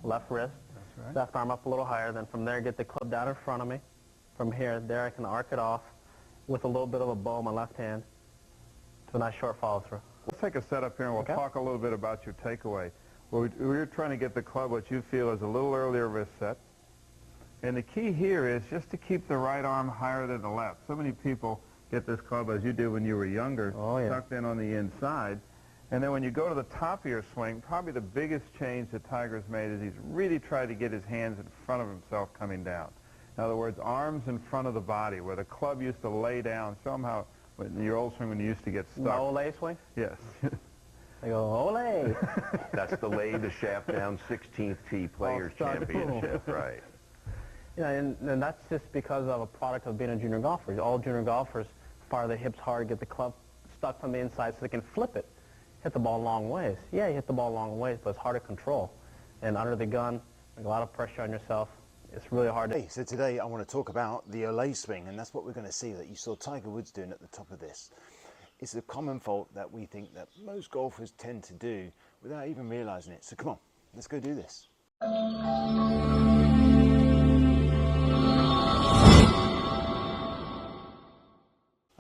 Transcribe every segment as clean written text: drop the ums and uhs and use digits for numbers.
left wrist, left arm up a little higher. Then from there, get the club down in front of me. From here, there I can arc it off with a little bit of a bow in my left hand to a nice short follow through. Let's take a set up here and we'll talk a little bit about your takeaway. We're trying to get the club what you feel is a little earlier wrist set. And the key here is just to keep the right arm higher than the left. So many people get this club as you did when you were younger, tucked in on the inside. And then when you go to the top of your swing, probably the biggest change that Tiger's made is he's really tried to get his hands in front of himself coming down. In other words, arms in front of the body, where the club used to lay down. Somehow, in your old swing when you used to get stuck. My Ole Swing? Yes. I go, Ole! That's the lay the shaft down 16th tee Players Championship, right? Yeah, and that's just because of a product of being a junior golfer. All junior golfers fire their hips hard, get the club stuck from the inside so they can flip it, hit the ball long ways. Yeah, you hit the ball long ways, but it's hard to control. And under the gun, like a lot of pressure on yourself. It's really hard to... Hey, so today I want to talk about the Ole Swing, and that's what we're going to see that you saw Tiger Woods doing at the top of this. It's a common fault that we think that most golfers tend to do without even realizing it. So come on, let's go do this.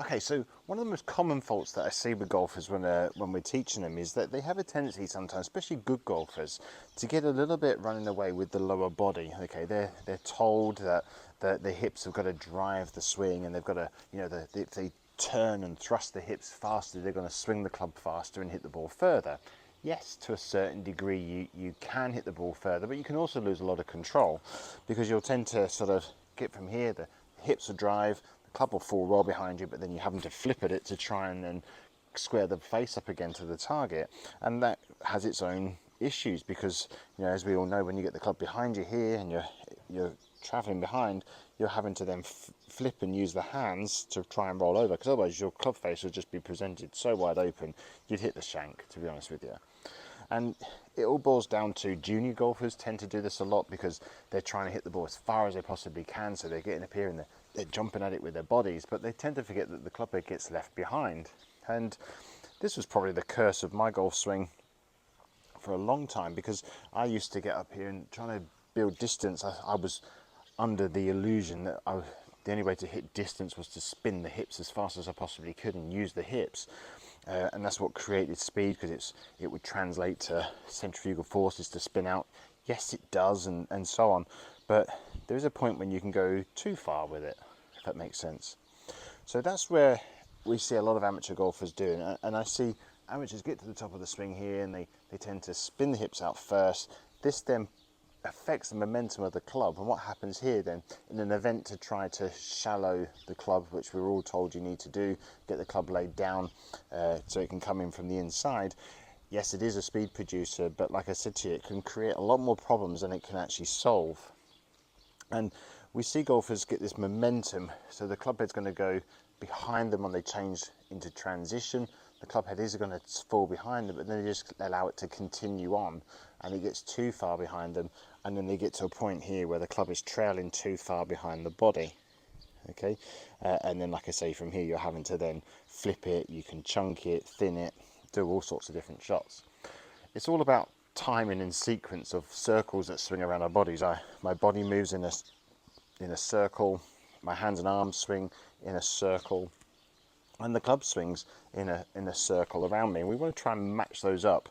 Okay, so one of the most common faults that I see with golfers when we're teaching them is that they have a tendency sometimes, especially good golfers, to get a little bit running away with the lower body. Okay, they're told that the hips have got to drive the swing, and they've got to, you know, if they turn and thrust the hips faster, they're going to swing the club faster and hit the ball further. Yes, to a certain degree you can hit the ball further, but you can also lose a lot of control because you'll tend to sort of get from here, the hips will drive, the club will fall well behind you, but then you're having to flip at it to try and then square the face up again to the target, and that has its own issues because, you know, as we all know, when you get the club behind you here and you're traveling behind, you're having to then flip and use the hands to try and roll over, because otherwise your club face would just be presented so wide open you'd hit the shank, to be honest with you. And it all boils down to junior golfers tend to do this a lot because they're trying to hit the ball as far as they possibly can, so they're getting up here and they're jumping at it with their bodies, but they tend to forget that the club head gets left behind. And this was probably the curse of my golf swing for a long time, because I used to get up here and trying to build distance. I was under the illusion that the only way to hit distance was to spin the hips as fast as I possibly could and use the hips. And that's what created speed, because it would translate to centrifugal forces to spin out. Yes, it does, and so on. But there is a point when you can go too far with it, if that makes sense. So that's where we see a lot of amateur golfers doing. And I see amateurs get to the top of the swing here, and they tend to spin the hips out first. This then affects the momentum of the club, and what happens here then, in an event to try to shallow the club, which we're all told you need to do, get the club laid down so it can come in from the inside. Yes, it is a speed producer, but like I said to you, it can create a lot more problems than it can actually solve. And we see golfers get this momentum, so the club head's going to go behind them when they change into transition. The club head is going to fall behind them, but then they just allow it to continue on, and it gets too far behind them, and then they get to a point here where the club is trailing too far behind the body. Okay, and then like I say, from here you're having to then flip it, you can chunk it, thin it, do all sorts of different shots. It's all about timing and sequence of circles that swing around our bodies. My body moves in a circle, my hands and arms swing in a circle, and the club swings in a circle around me, and we want to try and match those up.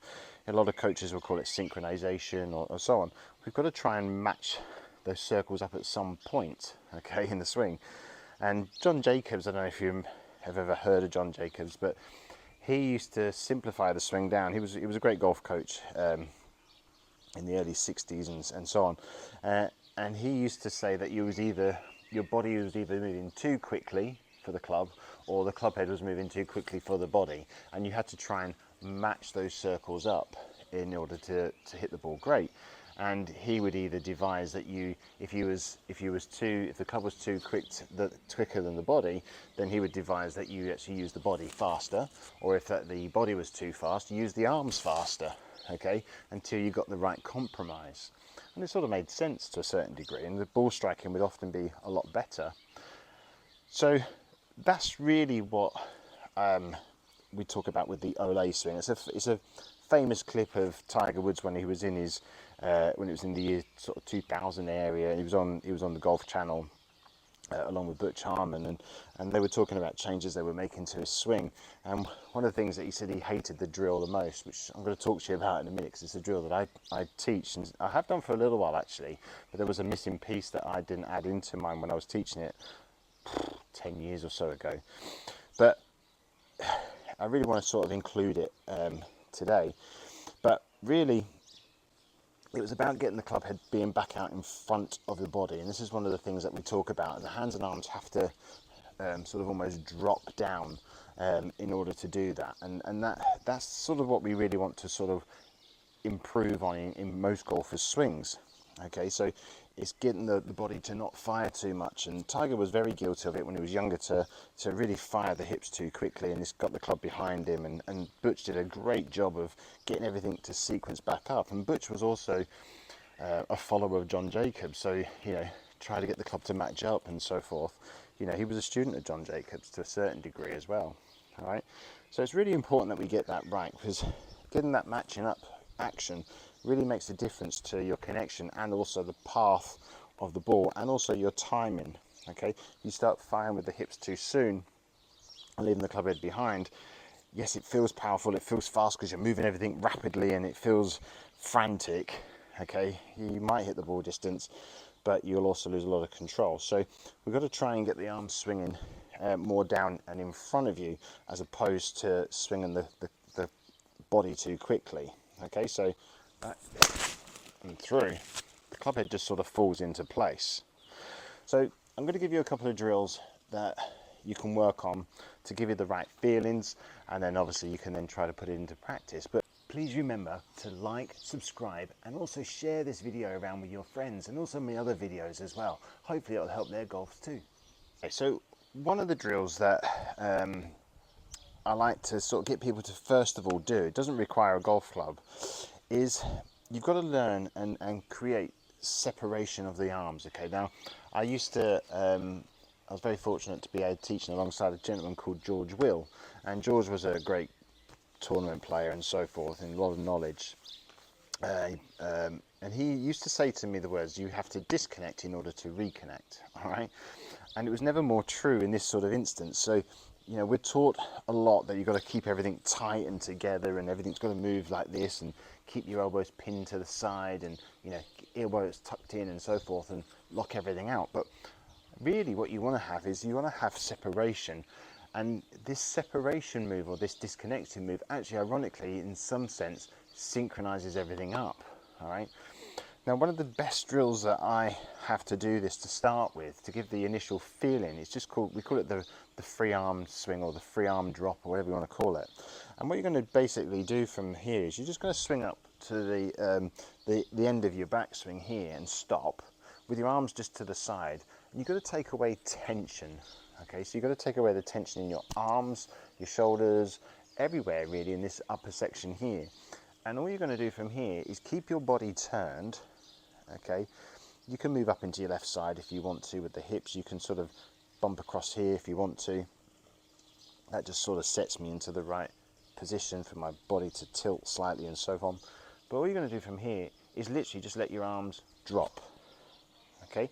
A lot of coaches will call it synchronization or so on. We've got to try and match those circles up at some point, okay, in the swing. And John Jacobs, I don't know if you have ever heard of John Jacobs, but he used to simplify the swing down. He was a great golf coach in the early 60s and so on. And he used to say that your body was either moving too quickly for the club, or the club head was moving too quickly for the body, and you had to try and match those circles up in order to hit the ball great. And he would either devise that if the club was too quicker than the body, then he would devise that you actually use the body faster, or if the body was too fast, use the arms faster, okay, until you got the right compromise. And it sort of made sense to a certain degree, and the ball striking would often be a lot better. So that's really what we talk about with the Ole swing. It's a famous clip of Tiger Woods when he was in his when it was in the year sort of 2000 area. He was on the Golf Channel along with Butch Harmon, and they were talking about changes they were making to his swing. And one of the things that he said he hated the drill the most, which I'm going to talk to you about in a minute, because it's a drill that I teach, and I have done for a little while actually, but there was a missing piece that I didn't add into mine when I was teaching it 10 years or so ago. But I really want to sort of include it today. But really, it was about getting the club head being back out in front of the body, and this is one of the things that we talk about. The hands and arms have to sort of almost drop down in order to do that, and that's sort of what we really want to sort of improve on in most golfers' swings. Okay, so it's getting the body to not fire too much, and Tiger was very guilty of it when he was younger, to really fire the hips too quickly, and this got the club behind him, and Butch did a great job of getting everything to sequence back up. And Butch was also a follower of John Jacobs, so try to get the club to match up and so forth. He was a student of John Jacobs to a certain degree as well. All right, so it's really important that we get that right, because getting that matching up action really makes a difference to your connection and also the path of the ball and also your timing. Okay, you start firing with the hips too soon and leaving the club head behind. Yes, it feels powerful, it feels fast because you're moving everything rapidly and it feels frantic. Okay, you might hit the ball distance, but you'll also lose a lot of control. So we've got to try and get the arms swinging more down and in front of you, as opposed to swinging the body too quickly. Okay, so that and through, the club head just sort of falls into place. So I'm going to give you a couple of drills that you can work on to give you the right feelings, and then obviously you can then try to put it into practice. But please remember to like, subscribe, and also share this video around with your friends, and also my other videos as well. Hopefully it'll help their golf too. Okay, so one of the drills that I like to sort of get people to first of all do, it doesn't require a golf club, is you've got to learn and create separation of the arms. Okay, now I used to, I was very fortunate to be teaching alongside a gentleman called George Will, and George was a great tournament player and so forth, and a lot of knowledge. And he used to say to me the words, you have to disconnect in order to reconnect. All right, and it was never more true in this sort of instance. So we're taught a lot that you've got to keep everything tight and together, and everything's got to move like this, and keep your elbows pinned to the side, and elbows tucked in and so forth, and lock everything out. But really what you want to have is you want to have separation, and this separation move, or this disconnecting move, actually ironically in some sense synchronizes everything up. All right, now one of the best drills that I have to do this to start with, to give the initial feeling, it's just called, we call it the free arm swing, or the free arm drop, or whatever you want to call it. And what you're going to basically do from here is you're just going to swing up to the end of your backswing here and stop with your arms just to the side, and you've got to take away tension. Okay, so you've got to take away the tension in your arms, your shoulders, everywhere really in this upper section here. And all you're going to do from here is keep your body turned. Okay, you can move up into your left side if you want to with the hips. You can sort of bump across here if you want to. That just sort of sets me into the right position for my body to tilt slightly and so on. But all you're going to do from here is literally just let your arms drop. Okay,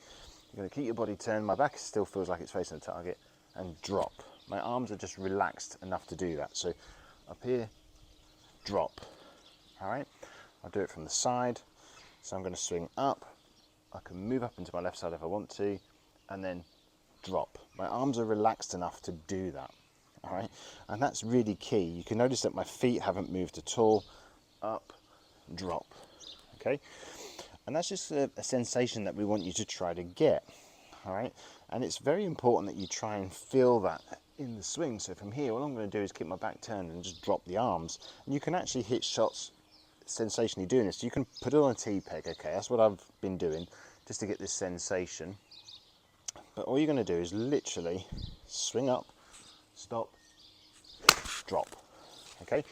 you're going to keep your body turned. My back still feels like it's facing the target, and drop. My arms are just relaxed enough to do that. So up here, drop. All right, I'll do it from the side. So I'm going to swing up. I can move up into my left side if I want to, and then drop. My arms are relaxed enough to do that. All right, and that's really key. You can notice that my feet haven't moved at all. Up, drop. Okay, and that's just a sensation that we want you to try to get. All right, and it's very important that you try and feel that in the swing. So from here, all I'm going to do is keep my back turned and just drop the arms, and you can actually hit shots sensationally doing this. You can put it on a T-peg. Okay, that's what I've been doing just to get this sensation. But all you're going to do is literally swing up, stop, drop. Okay,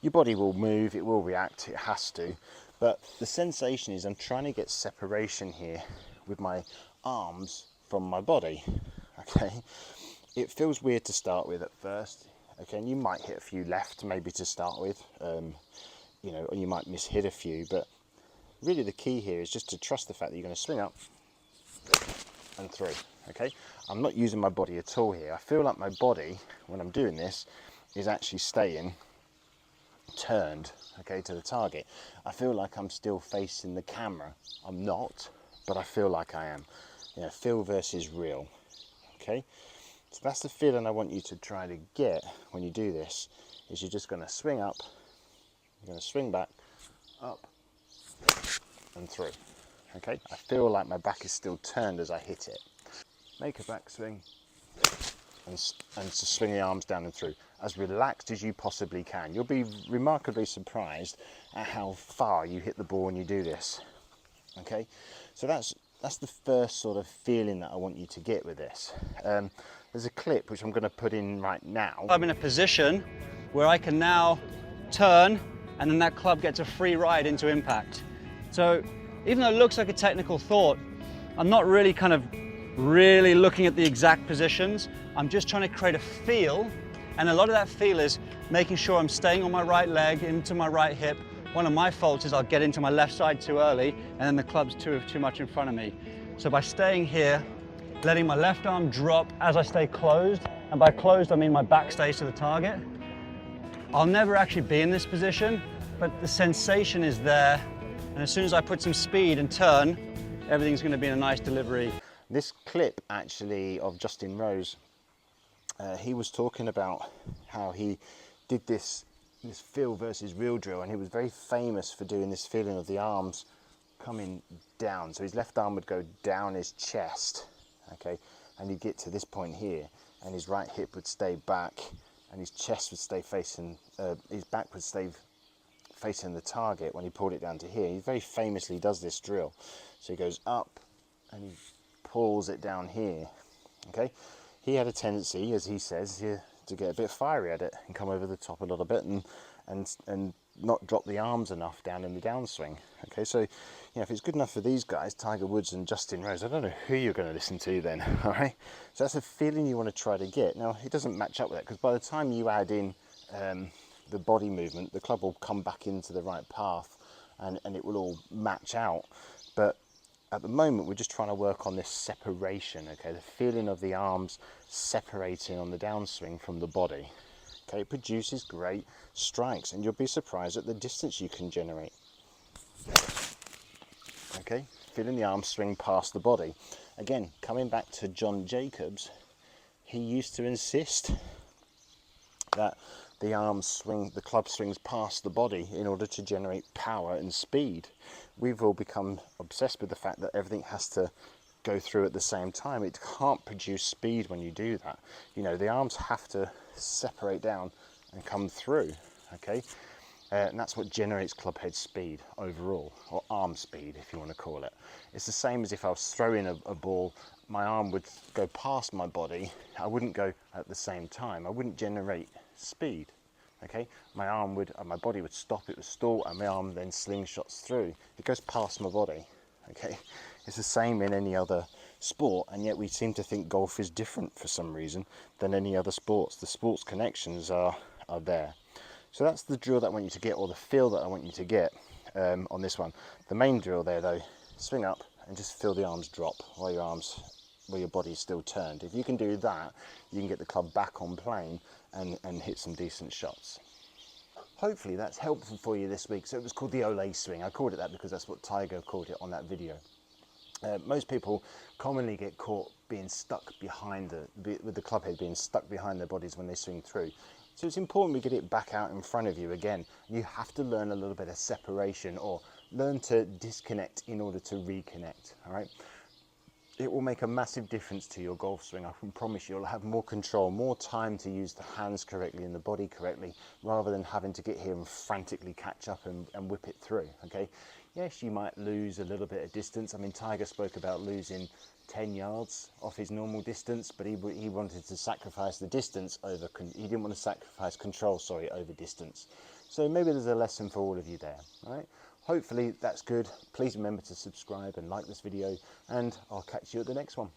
your body will move, it will react, it has to, but the sensation is I'm trying to get separation here with my arms from my body. Okay, it feels weird to start with at first. Okay, and you might hit a few left maybe to start with, or you might miss hit a few, but really the key here is just to trust the fact that you're going to swing up and through, okay? I'm not using my body at all here. I feel like my body, when I'm doing this, is actually staying turned, okay, to the target. I feel like I'm still facing the camera. I'm not, but I feel like I am. You know, feel versus real, okay? So that's the feeling I want you to try to get when you do this, is you're just going to swing up, you're going to swing back, up, and through, okay? I feel like my back is still turned as I hit it. Make a backswing, and to swing the arms down and through, as relaxed as you possibly can. You'll be remarkably surprised at how far you hit the ball when you do this, okay? So that's the first sort of feeling that I want you to get with this. There's a clip which I'm going to put in right now. I'm in a position where I can now turn, and then that club gets a free ride into impact. So even though it looks like a technical thought, I'm not really really looking at the exact positions. I'm just trying to create a feel, and a lot of that feel is making sure I'm staying on my right leg, into my right hip. One of my faults is I'll get into my left side too early, and then the club's too much in front of me. So by staying here, letting my left arm drop as I stay closed, and by closed I mean my back stays to the target, I'll never actually be in this position, but the sensation is there, and as soon as I put some speed and turn, everything's going to be in a nice delivery. This clip actually of Justin Rose, he was talking about how he did this feel versus real drill, and he was very famous for doing this feeling of the arms coming down. So his left arm would go down his chest, okay, and he'd get to this point here, and his right hip would stay back, and his chest would stay facing, his back would stay facing the target when he pulled it down to here. He very famously does this drill. So he goes up and he pulls it down here, okay? He had a tendency, as he says, to get a bit fiery at it and come over the top a little bit and not drop the arms enough down in the downswing. Okay, so if it's good enough for these guys, Tiger Woods and Justin Rose, I don't know who you're going to listen to then. All right, so that's a feeling you want to try to get. Now it doesn't match up with that, because by the time you add in the body movement, the club will come back into the right path and it will all match out. But at the moment, we're just trying to work on this separation, okay? The feeling of the arms separating on the downswing from the body. Okay, it produces great strikes, and you'll be surprised at the distance you can generate. Okay, feeling the arms swing past the body. Again, coming back to John Jacobs, he used to insist that the arms swing, the club swings past the body in order to generate power and speed. We've all become obsessed with the fact that everything has to go through at the same time. It can't produce speed when you do that. The arms have to separate down and come through, okay? And that's what generates club head speed overall, or arm speed if you want to call it. It's the same as if I was throwing a ball, my arm would go past my body. I wouldn't go at the same time. I wouldn't generate speed, okay? My body would stop, it would stall, and my arm then slingshots through. It goes past my body, okay? It's the same in any other sport, and yet we seem to think golf is different for some reason than any other sports. The sports connections are there. So that's the drill that I want you to get, or the feel that I want you to get on this one. The main drill there though, swing up and just feel the arms drop while your body's still turned. If you can do that, you can get the club back on plane and hit some decent shots. Hopefully that's helpful for you this week. So it was called the Ole Swing. I called it that because that's what Tiger called it on that video. Most people commonly get caught being stuck behind with the club head being stuck behind their bodies when they swing through. So it's important we get it back out in front of you again. You have to learn a little bit of separation, or learn to disconnect in order to reconnect, all right? It will make a massive difference to your golf swing. I can promise you'll have more control, more time to use the hands correctly and the body correctly, rather than having to get here and frantically catch up and whip it through, okay? Yes, you might lose a little bit of distance. I mean, Tiger spoke about losing 10 yards off his normal distance, but he wanted to sacrifice the distance he didn't want to sacrifice control, over distance. So maybe there's a lesson for all of you there, all right? Hopefully that's good. Please remember to subscribe and like this video, and I'll catch you at the next one.